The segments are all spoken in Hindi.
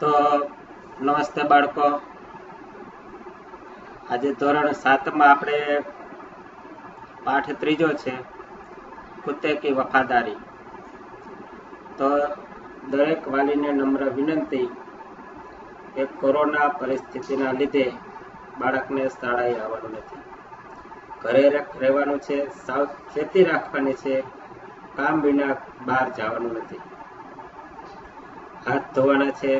તો નમસ્તે બાળકો, આજે ધોરણ 7 માં આપણે પાઠ 3 છે કુત્તે કી વફાદારી। તો દરેક વાલીને નમ્ર વિનંતી કે કોરોના પરિસ્થિતિના લીધે બાળકને શાળાએ આવવાનું નથી, ઘરે રહેવાનું છે, સાવચેતી રાખવાની છે, કામ વિના બહાર જવાનું નથી, હાથ ધોવાના છે,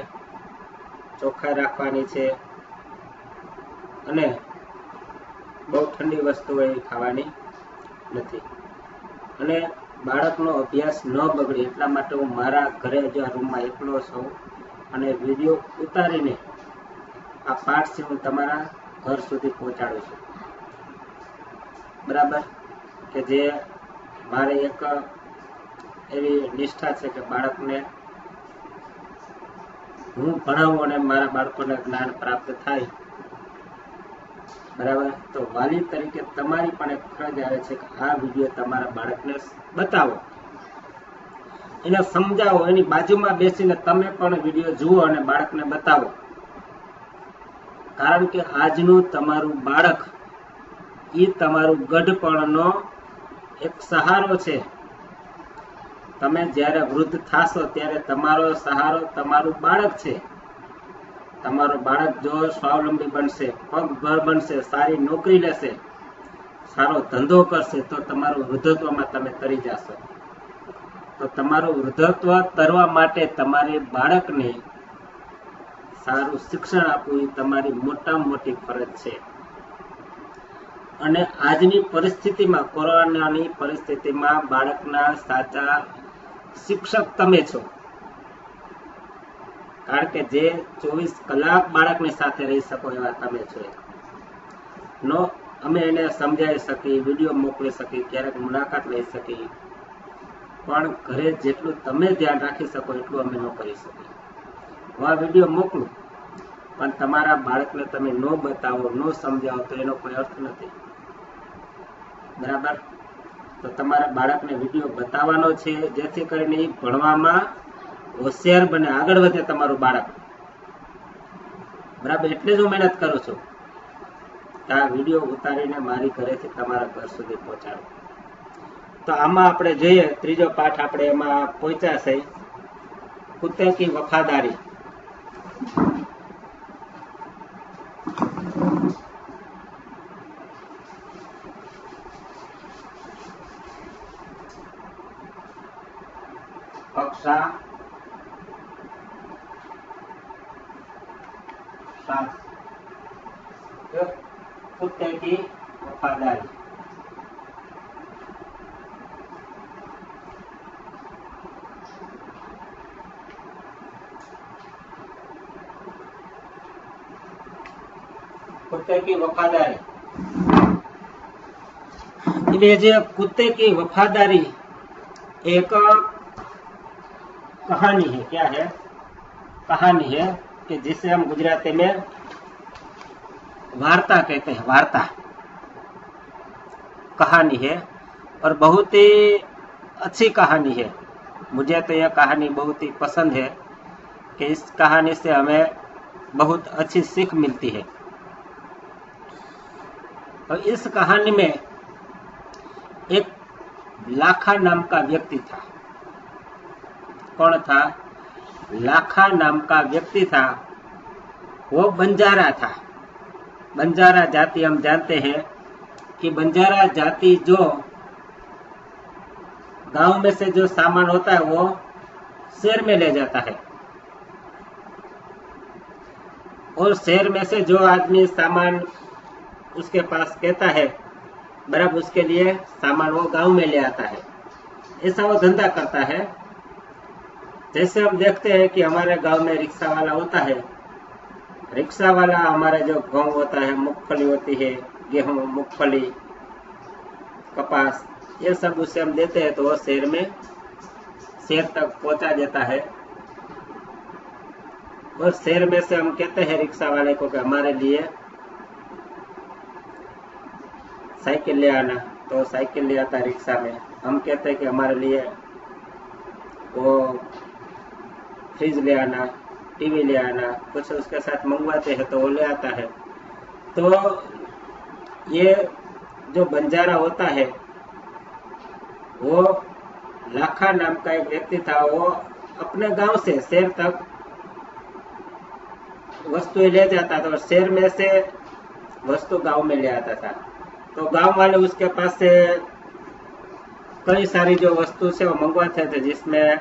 ચોખ્ખાઈ રાખવાની છે અને બહુ ઠંડી વસ્તુઓ ખાવાની નથી। અને બાળકનો અભ્યાસ ન બગડે એટલા માટે હું મારા ઘરે જ રૂમમાં એકલો છું અને વિડીયો ઉતારીને આ પાઠ છે હું તમારા ઘર સુધી પહોંચાડું છું, બરાબર। કે જે મારે એક એવી નિષ્ઠા છે કે બાળકને હું ભણાવું અને મારા બાળકોને જ્ઞાન પ્રાપ્ત થાય, બરાબર। તો વાલી તરીકે તમારી પણ એક ફરજ આવે છે કે આ વિડીયો તમારા બાળકને બતાવો, એને સમજાવો, એની બાજુમાં બેસીને તમે પણ વિડીયો જુઓ અને બાળકને બતાવો, કારણ કે આજનું તમારું બાળક એ તમારું ગઢપણનો એક સહારો છે। તમે જ્યારે વૃદ્ધ થાશો ત્યારે તમારો સહારો તમારું બાળક છે। તમારું બાળક જો સ્વાવલંબી બનશે, પગભર બનશે, સારી નોકરી લેશે, સારો ધંધો કરશે તો તમારું વૃદ્ધત્વમાં તમે તરી જશો। તો તમારું વૃદ્ધત્વ તરવા માટે તમારે બાળકને સારું શિક્ષણ આપવું એ તમારી મોટામાં મોટી ફરજ છે। અને આજની પરિસ્થિતિમાં, કોરોનાની પરિસ્થિતિમાં બાળકના સાચા શિક્ષક તમે છો, કારણ કે જે 24 કલાક બાળકની સાથે રહી શકો એવા તમે છો। અમે એને સમજાવી શકીએ, વિડીયો મોકલી શકીએ, ક્યારેક મુલાકાત લઈ શકીએ, પણ ઘરે જેટલું તમે ધ્યાન રાખી શકો એટલું અમે ન કરી શકીએ। હું આ વિડીયો મોકલું પણ તમારા બાળકને તમે ન બતાવો, ન સમજાવો તો એનો કોઈ અર્થ નથી, બરાબર। તો તમારા બાળકને વિડીયો બતાવવાનો છે જેથી કરીને એ ભણવામાં હોશિયાર બને, આગળ વધે તમારું બાળક, બરાબર। એટલે જ હું મહેનત કરું છું કે આ વિડીયો ઉતારીને મારી ઘરેથી તમારા ઘર સુધી પહોંચાડો। તો આમાં આપણે જોઈએ, ત્રીજો પાઠ આપણે એમાં પહોંચ્યા છે, કુત્તે કી વફાદારી। कक्षा 7 कुत्ते की वफादारी। कुत्ते की वफादारी, ये कुत्ते की वफादारी एक कहानी है। क्या है? कहानी है कि जिसे हम गुजराती में वार्ता कहते हैं, वार्ता कहानी है और बहुत ही अच्छी कहानी है। मुझे तो यह कहानी बहुत ही पसंद है कि इस कहानी से हमें बहुत अच्छी सीख मिलती है। और इस कहानी में एक लाखा नाम का व्यक्ति था। कौन था? लाखा नाम का व्यक्ति था। वो बंजारा था। बंजारा जाति हम जानते हैं कि बंजारा जाति जो गांव में से जो सामान होता है वो शहर में ले जाता है, और शहर में से जो आदमी सामान उसके पास कहता है, बराबर उसके लिए सामान वो गांव में ले आता है। ऐसा वो धंधा करता है। जैसे हम देखते हैं कि हमारे गांव में रिक्शा वाला होता है, रिक्शा वाला हमारे जो गेहूं होता है, मूंगफली होती है, गेहूं, मूंगफली, कपास, ये सब उसे हम देते हैं तो वो शहर तक पहुंचा देता है। और शहर में से हम कहते हैं रिक्शा वाले को कि हमारे लिए साइकिल ले आना, तो साइकिल ले आता है रिक्शा में। हम कहते हैं कि हमारे लिए वो फ्रिज ले आना, टीवी ले आना, कुछ उसके साथ मंगवाते हैं तो वो ले आता है। तो ये जो बंजारा होता है वो लाखा नाम का एक व्यक्ति था। वो अपने गांव से शहर तक वस्तुएं ले जाता था और शहर में से वस्तु गांव में ले आता था। तो गांव वाले उसके पास से कई सारी जो वस्तु से वो मंगवाते थे, जिसमें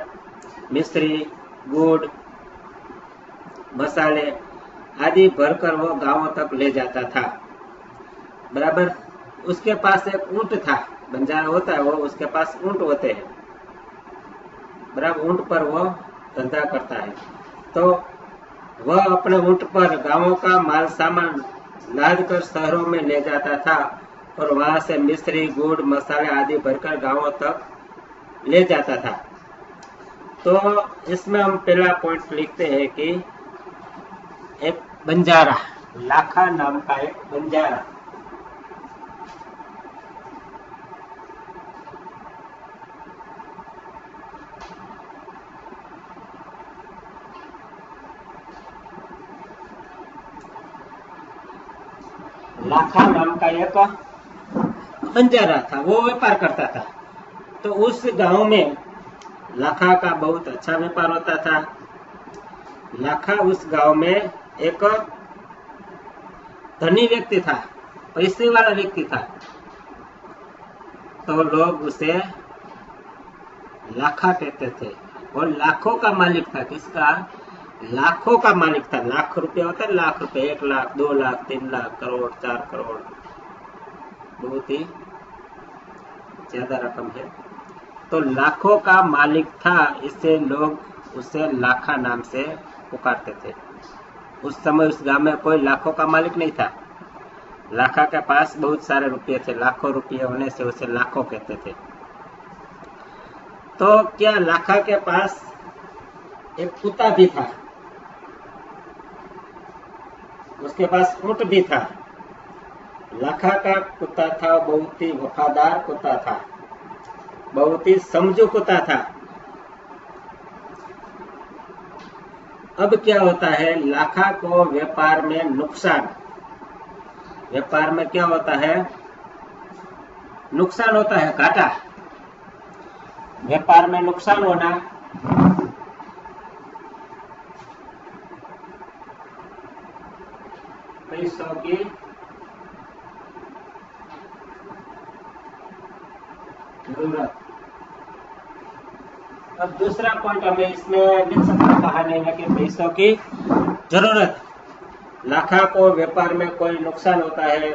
मिश्री, गुड़, मसाले आदि भरकर वो गांवों तक ले जाता था। बराबर। उसके पास एक ऊंट था, बंजारा होता है वो, उसके पास ऊंट होते हैं। बराबर। ऊंट पर वो धंधा करता है। तो वह अपने ऊंट पर गांवों का माल सामान लाद कर शहरों में ले जाता था और वहां से मिश्री, गुड़, मसाले आदि भरकर गांवों तक ले जाता था। तो इसमें हम पहला पॉइंट लिखते हैं कि एक बंजारा, लाखा नाम का एक बंजारा। लाखा नाम का एक बंजारा था, वो व्यापार करता था। तो उस गांव में लाखा का बहुत अच्छा व्यापार होता था। लाखा उस गांव में एक धनी व्यक्ति था, पैसे वाला व्यक्ति था। तो लोग उसे लाखा कहते थे और लाखों का मालिक था। किसका? लाखों का मालिक था। लाख रुपया होता है, लाख रुपए, 1 लाख, 2 लाख, 3 लाख, करोड़, 4 करोड़, बहुत ही ज्यादा रकम है। तो लाखों का मालिक था, इससे लोग उसे लाखा नाम से पुकारते थे। उस समय उस गांव में कोई लाखों का मालिक नहीं था। लाखा के पास बहुत सारे रुपये थे, लाखों रुपये होने से उसे लाखों कहते थे। तो क्या लाखा के पास एक कुत्ता भी था, उसके पास ऊंट भी था। लाखा का कुत्ता था, बहुत ही वफादार कुत्ता था, बहुत ही समझू कुत्ता था। अब क्या होता है, लाखा को व्यापार में नुकसान, व्यापार में क्या होता है, नुकसान होता है, घाटा। व्यापार में नुकसान होना, पैसों की जरूरत। अब दूसरा पॉइंट हमें इसमें लिख सकते कहानी में कि पैसों की जरूरत। लाखा को व्यापार में कोई नुकसान होता है,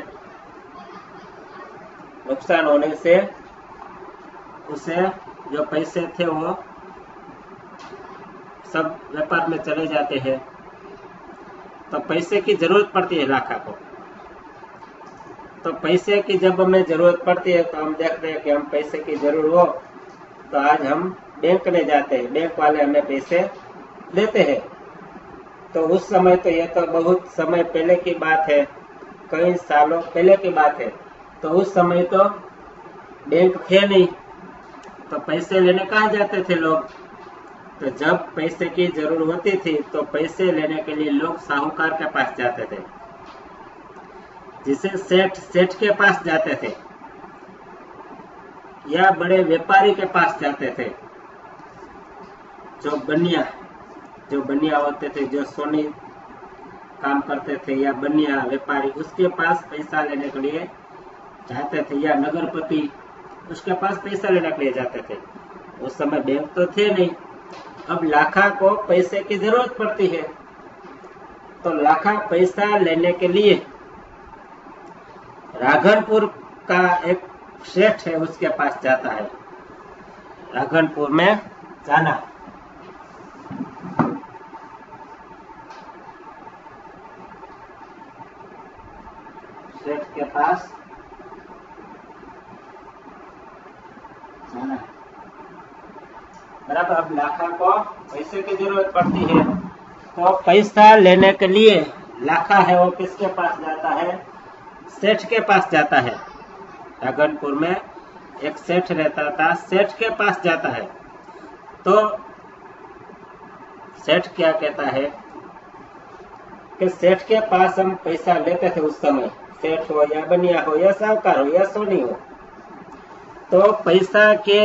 नुकसान होने से उसे जो पैसे थे वो सब व्यापार में चले जाते हैं। तो पैसे की जरूरत पड़ती है लाखा को। तो पैसे की जब हमें जरूरत पड़ती है तो हम देखते हैं कि हम पैसे की जरूरत हो तो आज हम बैंक में जाते हैं, बैंक वाले हमें पैसे देते हैं। तो उस समय, तो ये तो बहुत समय पहले की बात है, कई सालों पहले की बात है। तो उस समय तो बैंक थे नहीं, तो पैसे लेने कहाँ जाते थे लोग? तो जब पैसे की जरूरत होती थी तो पैसे लेने के लिए लोग साहूकार के पास जाते थे, जिसे सेठ के पास जाते थे या बड़े व्यापारी के पास जाते थे। जो बनिया होते थे, जो सोनी काम करते थे, या बनिया व्यापारी, उसके पास पैसा लेने के लिए जाते थे, या नगरपति, उसके पास पैसा लेने के लिए जाते थे। उस समय बैंक तो थे नहीं। अब लाखा को पैसे की जरूरत पड़ती है, तो लाखा पैसा लेने के लिए राघनपुर का एक सेठ है, उसके पास जाता है। राघनपुर में जाना, सेठ के पास जाना। बराबर। अब लाखा को पैसे की जरूरत पड़ती है, तो पैसा लेने के लिए लाखा है वो किसके पास जाता है? सेठ के पास जाता है। राघनपुर में एक सेठ रहता था, सेठ के पास जाता है। तो सेठ क्या कहता है कि सेठ के पास हम पैसा लेते थे उस समय, सेठ हो या बनिया हो या साहूकार हो या सोनी हो, तो पैसा के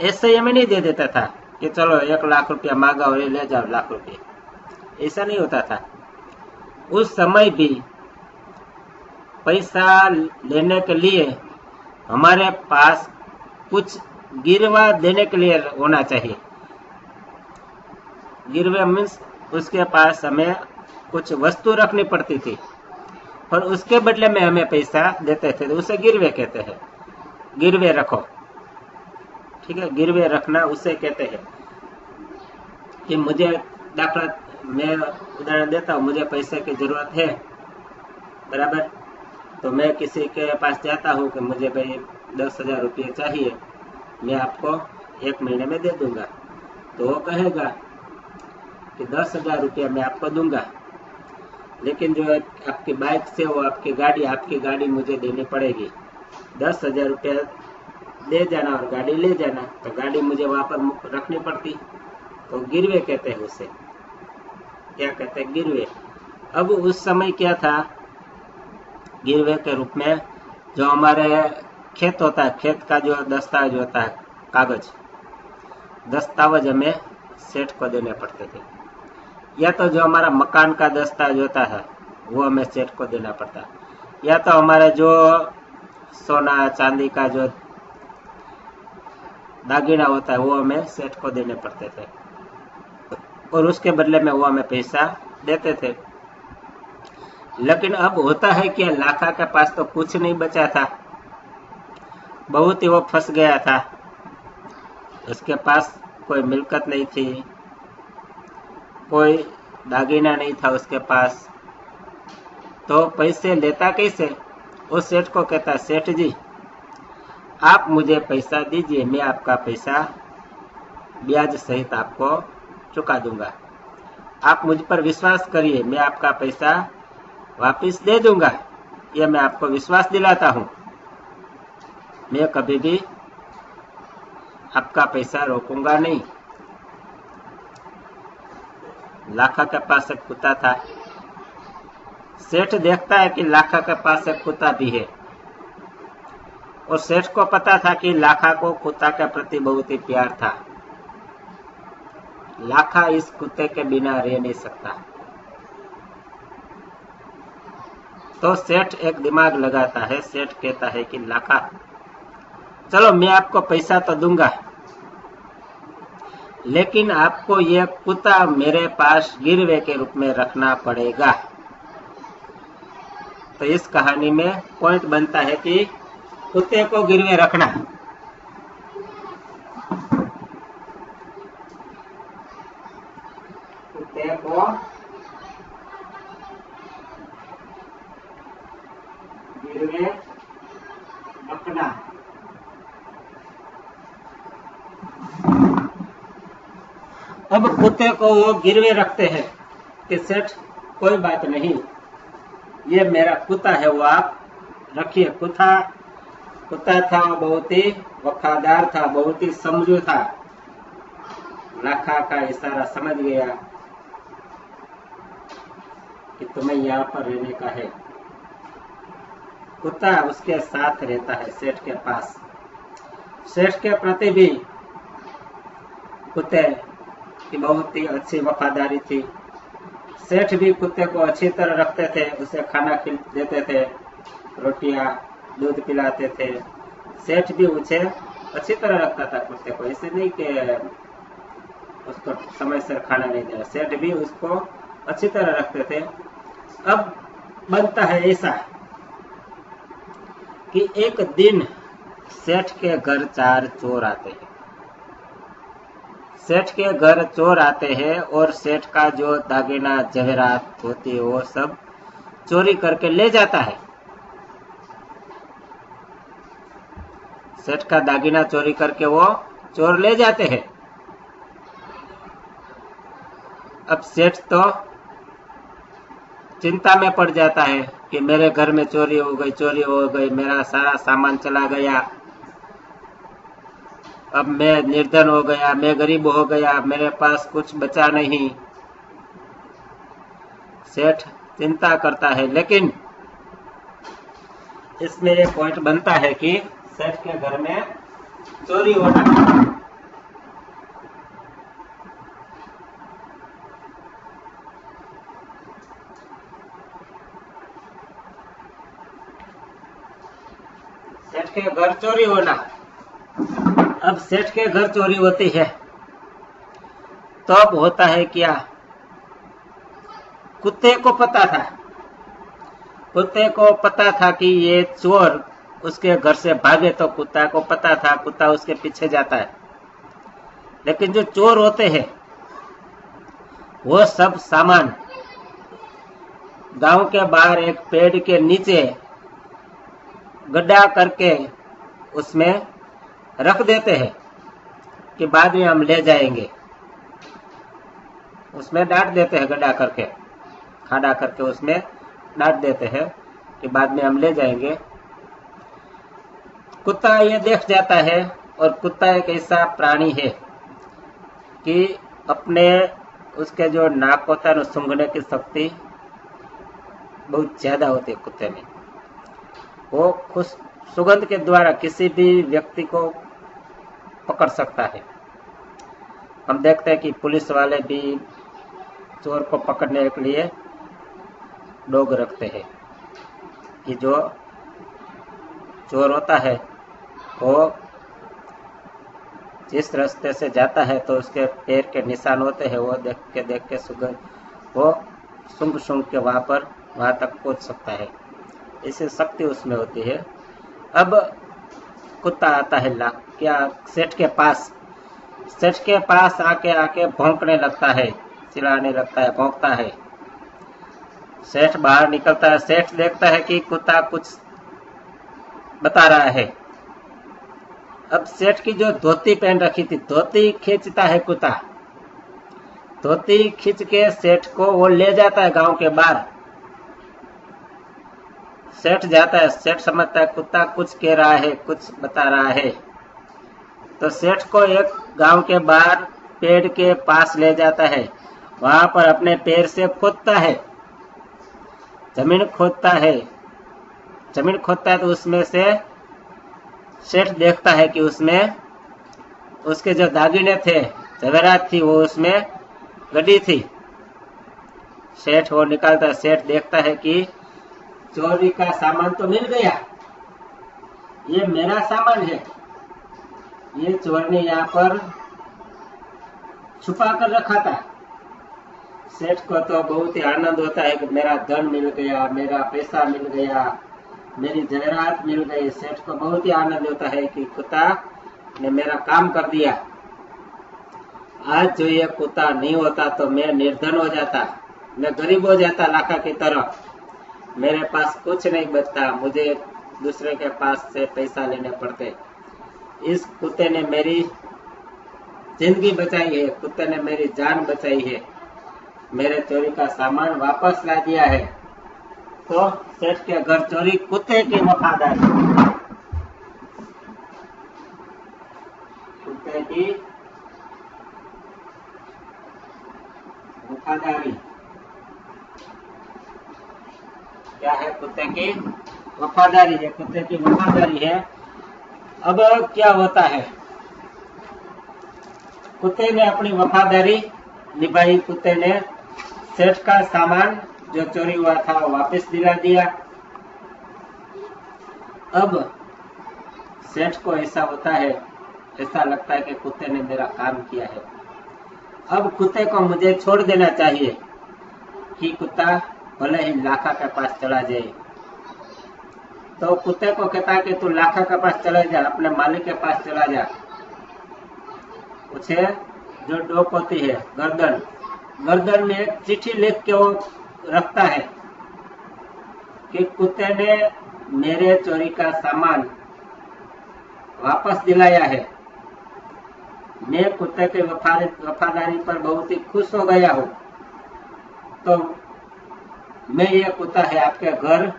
ऐसे ही हमें नहीं दे देता था कि चलो 1 लाख रुपया मांगा और ले जाओ लाख रुपये, ऐसा नहीं होता था। उस समय भी पैसा लेने के लिए हमारे पास कुछ गिरवा देने के लिए होना चाहिए। गिरवे मीन्स उसके पास हमें कुछ वस्तु रखनी पड़ती थी और उसके बदले में हमें पैसा देते थे, तो उसे गिरवे कहते हैं। गिरवे रखो, ठीक है, गिरवे रखना उसे कहते हैं कि मुझे दाखला, मैं उदाहरण देता हूँ, मुझे पैसे की जरूरत है, बराबर, तो मैं किसी के पास जाता हूँ कि मुझे भाई 10,000 रुपये चाहिए, मैं आपको 1 महीने में दे दूंगा, तो वो कहेगा कि 10,000 रुपया मैं आपको दूंगा, लेकिन जो आपकी बाइक से वो आपकी गाड़ी मुझे देनी पड़ेगी। 10,000 रुपया दे जाना और गाड़ी ले जाना, तो गाड़ी मुझे वहां पर रखनी पड़ती, तो गिरवे कहते हैं उसे। क्या कहते हैं? गिरवे। अब उस समय क्या था, गिरवे के रूप में जो हमारे खेत होता है, खेत का जो दस्तावेज होता है, कागज दस्तावेज हमें सेठ को देने पड़ते थे, या तो जो हमारा मकान का दस्तावेज होता है वो हमें सेठ को देना पड़ता है, या तो हमारे जो सोना चांदी का जो दागिना होता है वो हमें सेठ को देने पड़ते थे, और उसके बदले में वो हमें पैसा देते थे। लेकिन अब होता है कि लाखा के पास तो कुछ नहीं बचा था, बहुत ही वो फंस गया था, उसके पास कोई मिल्कत नहीं थी, कोई दागिना नहीं था उसके पास, तो पैसे लेता कैसे? उस सेठ को कहता, सेठ जी आप मुझे पैसा दीजिए, मैं आपका पैसा ब्याज सहित आपको चुका दूंगा, आप मुझ पर विश्वास करिए, मैं आपका पैसा वापस दे दूंगा, यह मैं आपको विश्वास दिलाता हूं, मैं कभी भी आपका पैसा रोकूंगा नहीं। लाखा के पास एक कुत्ता था, सेठ देखता है कि लाखा के पास एक कुत्ता भी है, और सेठ को पता था कि लाखा को कुत्ता के प्रति बहुत ही प्यार था, लाखा इस कुत्ते के बिना रह नहीं सकता। तो सेठ एक दिमाग लगाता है, सेठ कहता है कि लाखा चलो मैं आपको पैसा तो दूंगा, लेकिन आपको यह कुत्ता मेरे पास गिरवे के रूप में रखना पड़ेगा। तो इस कहानी में पॉइंट बनता है कि कुत्ते को गिरवे रखना। कुत्ते को गिरवे रखना। अब कुत्ते को वो गिरवे रखते हैं कि सेठ कोई बात नहीं, ये मेरा कुत्ता है, वो आप रखिए। कुत्ता था, वो बहुत ही वफादार था, बहुत ही समझू था। लाखा का इशारा समझ गया कि तुम्हें यहाँ पर रहने का है। कुत्ता उसके साथ रहता है सेठ के पास। सेठ के प्रति भी कुत्ते की बहुत ही अच्छी वफादारी थी। सेठ भी कुत्ते को अच्छी तरह रखते थे, उसे खाना देते थे, रोटियां दूध पिलाते थे। सेठ भी उसे अच्छी तरह रखता था कुत्ते को, ऐसे नहीं कि उसको समय से खाना नहीं दिया, सेठ भी उसको अच्छी तरह रखते थे। अब बनता है ऐसा कि एक दिन सेठ के घर 4 चोर आते हैं। सेठ के घर चोर आते हैं और सेठ का जो दागिना जवेरात होती है वो सब चोरी करके ले जाता है। सेठ का दागिना चोरी करके वो चोर ले जाते हैं। अब सेठ तो चिंता में पड़ जाता है कि मेरे घर में चोरी हो गई, मेरा सारा सामान चला गया, अब मैं निर्धन हो गया, मैं गरीब हो गया, मेरे पास कुछ बचा नहीं। सेठ चिंता करता है। लेकिन इसमें ये पॉइंट बनता है कि सेठ के घर में चोरी होना, सेठ के घर चोरी होना। अब सेठ के घर चोरी होती है तो अब होता है क्या, कुत्ते को पता था, कुत्ते को पता था कि ये चोर उसके घर से भागे, तो कुत्ता को पता था, कुत्ता उसके पीछे जाता है। लेकिन जो चोर होते हैं वो सब सामान गांव के बाहर एक पेड़ के नीचे गड्ढा करके उसमें रख देते हैं कि बाद में हम ले जाएंगे। उसमें डांट देते हैं, गड्ढा करके, खाड़ा करके उसमें डांट देते हैं कि बाद में हम ले जाएंगे। कुत्ता ये देख जाता है, और कुत्ता एक ऐसा प्राणी है कि अपने उसके जो नाक होता है ना, सूंघने की शक्ति बहुत ज्यादा होती है कुत्ते में। वो खुश सुगंध के द्वारा किसी भी व्यक्ति को पकड़ सकता है। हम देखते हैं कि पुलिस वाले भी चोर को पकड़ने के लिए डॉग रखते हैं कि जो चोर होता है वो जिस रास्ते से जाता है तो उसके पैर के निशान होते हैं, वो देख के सुगंध वो सूंघ के वहां तक पहुंच सकता है। ऐसी शक्ति उसमें होती है। अब कुत्ता आता है क्या सेठ के पास आके भौंकने लगता है, चिल्लाने लगता है, भौंकता है। सेठ बाहर निकलता है, सेठ देखता है कि कुत्ता कुछ बता रहा है। अब सेठ की जो धोती पहन रखी थी, धोती खींचता है कुत्ता, धोती खींच के सेठ को वो ले जाता है गांव के बाहर। सेठ जाता है, सेठ समझता है कुत्ता कुछ कह रहा है, कुछ बता रहा है, तो सेठ को एक गांव के बाहर पेड़ के पास ले जाता है। वहां पर अपने पैर से खोदता है, जमीन खोदता है तो उसमें से सेठ देखता है कि उसमें उसके जो दागिने थे, जवेरात थी, वो उसमें गड़ी थी। सेठ वो निकालता है, सेठ देखता है कि चोरी का सामान तो मिल गया, ये मेरा सामान है, ये चोर ने यहाँ पर छुपा कर रखा था। सेठ को तो बहुत ही आनंद होता है कि मेरा धन मिल गया, मेरा पैसा मिल गया, मेरी जवेरात मिल गई। सेठ को बहुत ही आनंद होता है कि कुत्ता ने मेरा काम कर दिया। आज जो ये कुत्ता नहीं होता तो मैं निर्धन हो जाता, मैं गरीब हो जाता लाखा की तरह, मेरे पास कुछ नहीं बचता, मुझे दूसरे के पास से पैसा लेने पड़ते। इस कुत्ते ने मेरी जिंदगी बचाई है, कुत्ते ने मेरी जान बचाई है, मेरे चोरी का सामान वापस ला दिया है। तो सेठ के घर चोरी कुत्ते की वफादारी, कुत्ते की वफादारी क्या है, कुत्ते की वफादारी है, कुत्ते की वफादारी है। अब क्या होता है, कुत्ते ने अपनी वफादारी निभाई, कुत्ते ने सेठ का सामान जो चोरी हुआ था वापस दिला दिया। अब सेठ को ऐसा होता है, ऐसा लगता है कि कुत्ते ने मेरा काम किया है, अब कुत्ते को मुझे छोड़ देना चाहिए कि कुत्ता भले ही लाखा के पास चला जाए। तो कुत्ते को कहता है कि तू लाखा के पास चला जा, अपने मालिक के पास चला जा। उसे जो डोक होती है गर्दन में एक चिट्ठी लिख के वो रखता है कि कुत्ते ने मेरे चोरी का सामान वापस दिलाया है, मैं कुत्ते की वफादारी पर बहुत ही खुश हो गया हूँ, तो मैं ये कुत्ता है आपके घर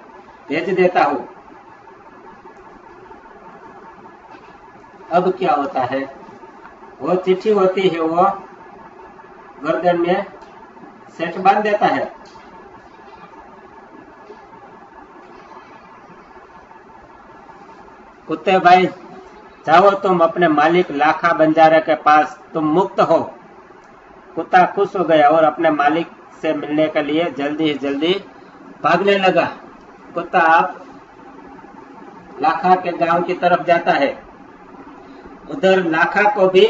भेज देता हूँ। अब क्या होता है, वो चिट्ठी होती है वो गर्दन में सेठ बांध देता है। कुत्ते भाई, जाओ तुम अपने मालिक लाखा बंजारे के पास, तुम मुक्त हो। कुत्ता खुश हो गया और अपने मालिक से मिलने के लिए जल्दी ही जल्दी भागने लगा। कुत्ता आप लाखा के गांव की तरफ जाता है। उधर लाखा को भी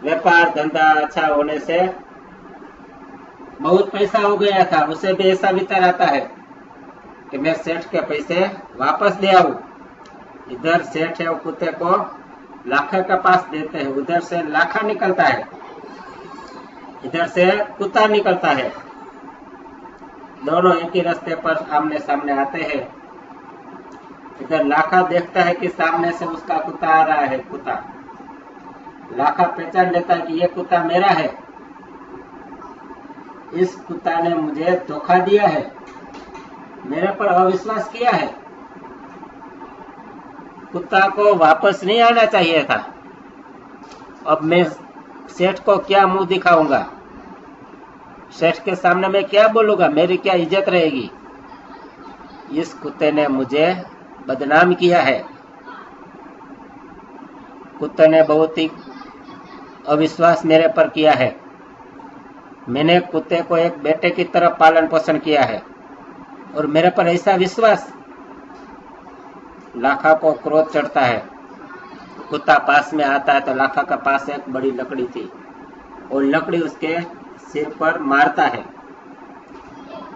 व्यापार धंधा अच्छा होने से बहुत पैसा हो गया था। उसे भी ऐसा विचार आता है कि मैं सेठ के पैसे वापस ले आऊं। इधर सेठ है वो कुत्ते को लाखा के पास देते हैं। उधर से लाखा निकलता है, इधर से कुत्ता निकलता है। दोनों एक ही रास्ते पर आमने सामने आते हैं। इधर लाखा देखता है कि सामने से उसका कुत्ता आ रहा है। कुत्ता लाखा पहचान लेता है कि ये कुत्ता मेरा है। इस कुत्ता ने मुझे धोखा दिया है, मेरे पर अविश्वास किया है। कुत्ता को वापस नहीं आना चाहिए था। अब मैं सेठ को क्या मुंह दिखाऊंगा? सेठ के सामने मैं क्या बोलूंगा? मेरी क्या इज्जत रहेगी? इस कुत्ते ने मुझे बदनाम किया है। कुत्ते ने बहुत ही अविश्वास मेरे पर किया है। मैंने कुत्ते को एक बेटे की तरह पालन पोषण किया है और मेरे पर ऐसा विश्वास। लाखा को क्रोध चढ़ता है। कुत्ता पास में आता है तो लाखा का पास एक बड़ी लकड़ी थी और लकड़ी उसके सिर पर मारता है।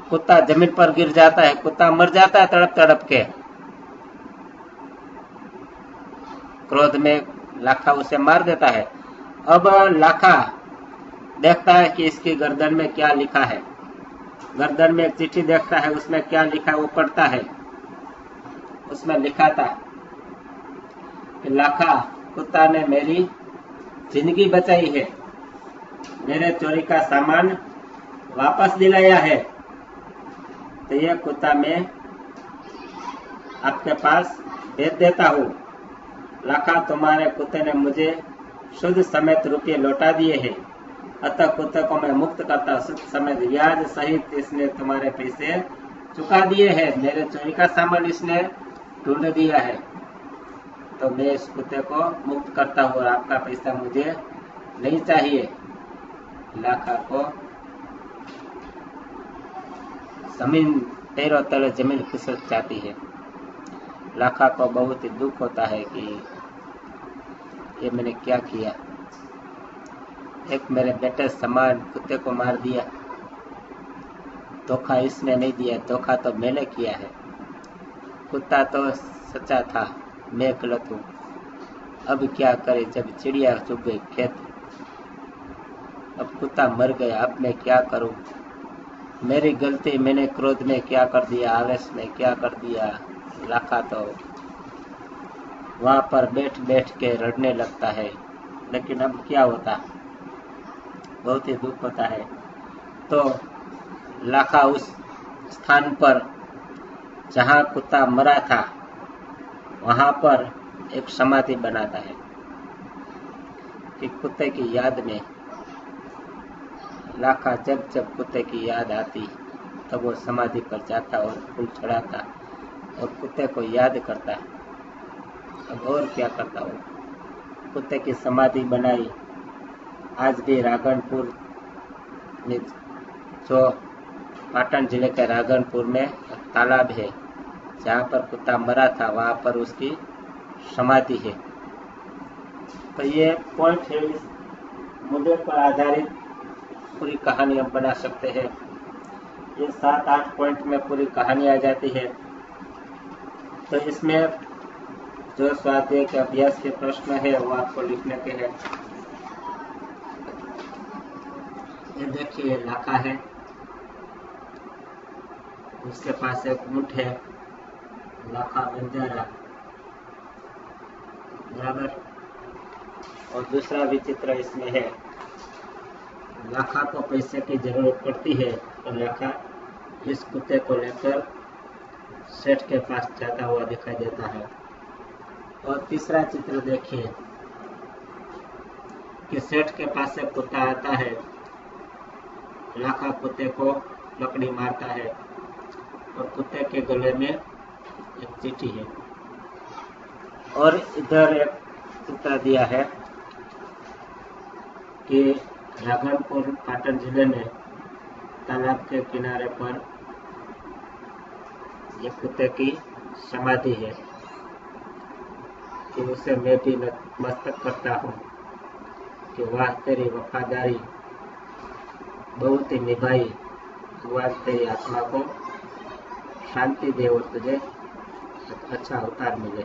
कुत्ता जमीन पर गिर जाता है। कुत्ता मर जाता है तड़प तड़प के। क्रोध में लाखा उसे मार देता है। अब लाखा देखता है कि इसकी गर्दन में क्या लिखा है। गर्दन में एक चिट्ठी देखता है, उसमें क्या लिखा है वो पढ़ता है। उसमें लिखा था कि लाखा, कुत्ता ने मेरी जिंदगी बचाई है, मेरे चोरी का सामान वापस दिलाया है, तो यह कुत्ता मैं आपके पास भेज देता हूँ। लाखा, तुम्हारे कुत्ते ने मुझे शुद्ध समेत रुपये लौटा दिए हैं, अतः कुत्ते को मैं मुक्त करता। शुद्ध समेत ब्याज सहित इसने तुम्हारे पैसे चुका दिए हैं। मेरे चोरी का सामान इसने ढूंढ दिया है, तो मैं इस कुत्ते को मुक्त करता हूँ और आपका पैसा मुझे नहीं चाहिए। लाखा को जमीन पैरों तले जमीन खिसक जाती है। लाखा को बहुत ही दुख होता है कि ये मैंने क्या किया। एक मेरे बेटे समान कुत्ते को मार दिया। धोखा इसने नहीं दिया, धोखा तो मैंने किया है। कुत्ता तो सच्चा था, मैं गलत हूँ। अब क्या करे जब चिड़िया चुग गई खेत। अब कुत्ता मर गया, अब मैं क्या करूँ? मेरी गलती, मैंने क्रोध में क्या कर दिया, आवेश में क्या कर दिया। लाखा तो वहां पर बैठ बैठ के रड़ने लगता है, लेकिन अब क्या होता, बहुत ही दुख होता है। तो लाखा उस स्थान पर जहां कुत्ता मरा था वहां पर एक समाधि बनाता है कि कुत्ते की याद में। लाखा जब जब कुत्ते की याद आती तब वो समाधि पर जाता और फूल चढ़ाता और कुत्ते को याद करता। अब और क्या करता हो? कुत्ते की समाधि बनाई। आज भी रागनपुर में, जो पाटन जिले के रागनपुर में एक तालाब है जहाँ पर कुत्ता मरा था, वहाँ पर उसकी समाधि है। तो ये पॉइंट है, इस मुद्दे पर आधारित पूरी कहानी हम बना सकते हैं। ये 7-8 पॉइंट में पूरी कहानी आ जाती है। तो इसमें जो स्वाध्याय के अभ्यास के प्रश्न है वो आपको लिखने के हैं। ये देखिए, लाखा है, उसके पास एक ऊंट है, लाखा बंजारा, बराबर। और दूसरा विचित्र इसमें है, लाखा को पैसे की जरूरत पड़ती है तो लाखा इस कुत्ते को लेकर सेठ के पास जाता हुआ दिखाई देता है। और तीसरा चित्र देखिए कि सेठ के पास एक कुत्ता आता है, लाखा कुत्ते को लकड़ी मारता है और कुत्ते के गले में एक चिट्ठी है। और इधर एक चित्र दिया है कि राघनपुर पाटन जिले में तालाब के किनारे पर एक कुत्ते की समाधि है कि उसे मैं भी नतमस्तक करता हूँ कि वाह तेरी वफादारी बहुत ही निभाई, भगवान तेरी आत्मा को शांति दे और तुझे अच्छा अवतार मिले।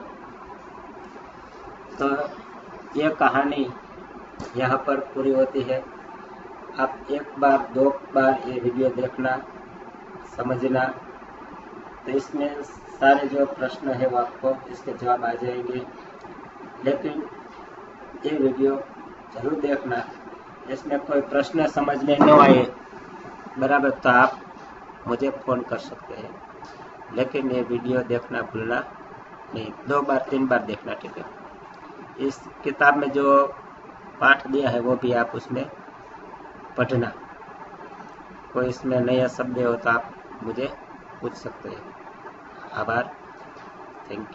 तो ये कहानी यहाँ पर पूरी होती है। आप एक बार दो बार ये वीडियो देखना, समझना, तो इसमें सारे जो प्रश्न है वो आपको इसके जवाब आ जाएंगे। लेकिन ये वीडियो जरूर देखना, इसमें कोई प्रश्न समझ में न आए बराबर तो आप मुझे फ़ोन कर सकते हैं, लेकिन ये वीडियो देखना भूलना नहीं, 2 बार 3 बार देखना, ठीक है। इस किताब में जो पाठ दिया है वो भी आप उसमें पढ़ना। कोई इसमें नया शब्द हो तो आप मुझे पूछ सकते हैं। आभार, थैंक यू।